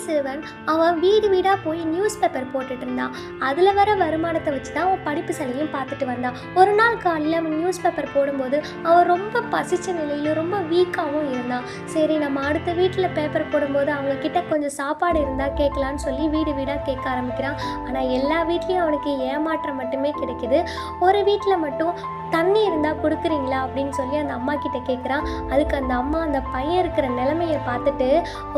சிறுவன் அவன் வீடு வீடாக போய் நியூஸ் பேப்பர் போட்டுட்டு இருந்தான். அதில் வர வருமானத்தை வச்சு தான் அவன் படிப்பு செலவையும் பார்த்துட்டு வந்தான். ஒரு நாள் காலையில் அவன் நியூஸ் பேப்பர் போடும்போது அவன் ரொம்ப பசிச்ச நிலையில் ரொம்ப வீக்காகவும் இருந்தான். சரி, நம்ம அடுத்த வீட்டில் பேப்பர் போடும்போது அவங்கக்கிட்ட கொஞ்சம் சாப்பாடு இருந்தால் கேட்கலான்னு சொல்லி வீடு வீடாக கேட்க ஆரம்பிக்கிறான். ஆனால் எல்லா வீட்லேயும் அவனுக்கு ஏமாற்றம் மட்டுமே கிடைக்குது. ஒரு வீட்டில் மட்டும் தண்ணி இருந்தால் கொடுக்குறீங்களா அப்படின்னு சொல்லி அந்த அம்மா கிட்ட கேட்குறான். அதுக்கு அந்த அம்மா அந்த பையன் இருக்கிற நிலைமையை பார்த்துட்டு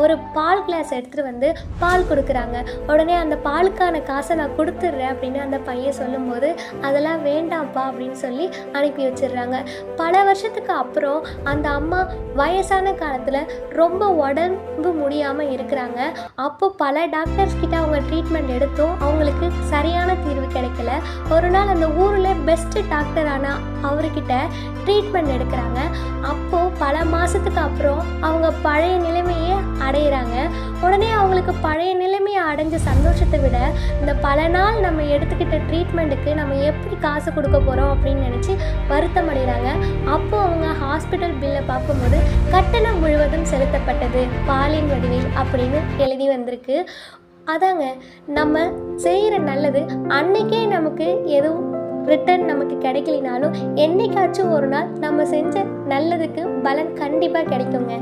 ஒரு பால் கிளாஸ் எடுத்துகிட்டு வந்து பால் கொடுக்குறாங்க. உடனே அந்த பாலுக்கான காசை நான் கொடுத்துட்றேன் அப்படின்னு அந்த பையன் சொல்லும்போது அதெல்லாம் வேண்டாம்ப்பா அப்படின்னு சொல்லி அனுப்பி வச்சிடுறாங்க. பல வருஷத்துக்கு அப்புறம் அந்த அம்மா வயசான காலத்தில் ரொம்ப உடம்பு முடியாமல் இருக்கிறாங்க. அப்போ பல டாக்டர்ஸ் கிட்ட அவங்க ட்ரீட்மெண்ட் எடுத்தும் அவங்களுக்கு சரியான தீர்வு கிடைக்கல. ஒரு நாள் அந்த ஊரில் பெஸ்ட்டு டாக்டரான அவர்கிட்ட ட்ரீட்மெண்ட் எடுக்கிறாங்க. அப்போது பல மாதத்துக்கு அப்புறம் அவங்க பழைய நிலைமையை அடையிறாங்க. உடனே அவங்களுக்கு பழைய நிலைமையை அடைஞ்ச சந்தோஷத்தை விட இந்த பல நாள் நம்ம எடுத்துக்கிட்ட ட்ரீட்மெண்ட்டுக்கு நம்ம எப்படி காசு கொடுக்க போகிறோம் அப்படின்னு நினச்சி வருத்தம் அடைகிறாங்க. அப்போது அவங்க ஹாஸ்பிட்டல் பில்லை பார்க்கும்போது கட்டணம் முழுவதும் செலுத்தப்பட்டது பாலின் வடிவில் அப்படின்னு எழுதி வந்திருக்கு. அதாங்க, நம்ம செய்கிற நல்லது அன்னைக்கே நமக்கு எதுவும் ரிட்டர்ன் நமக்கு கிடைக்கலினாலும் என்னைக்காச்சும் ஒரு நாள் நம்ம செஞ்ச நல்லதுக்கு பலன் கண்டிப்பாக கிடைக்குங்க.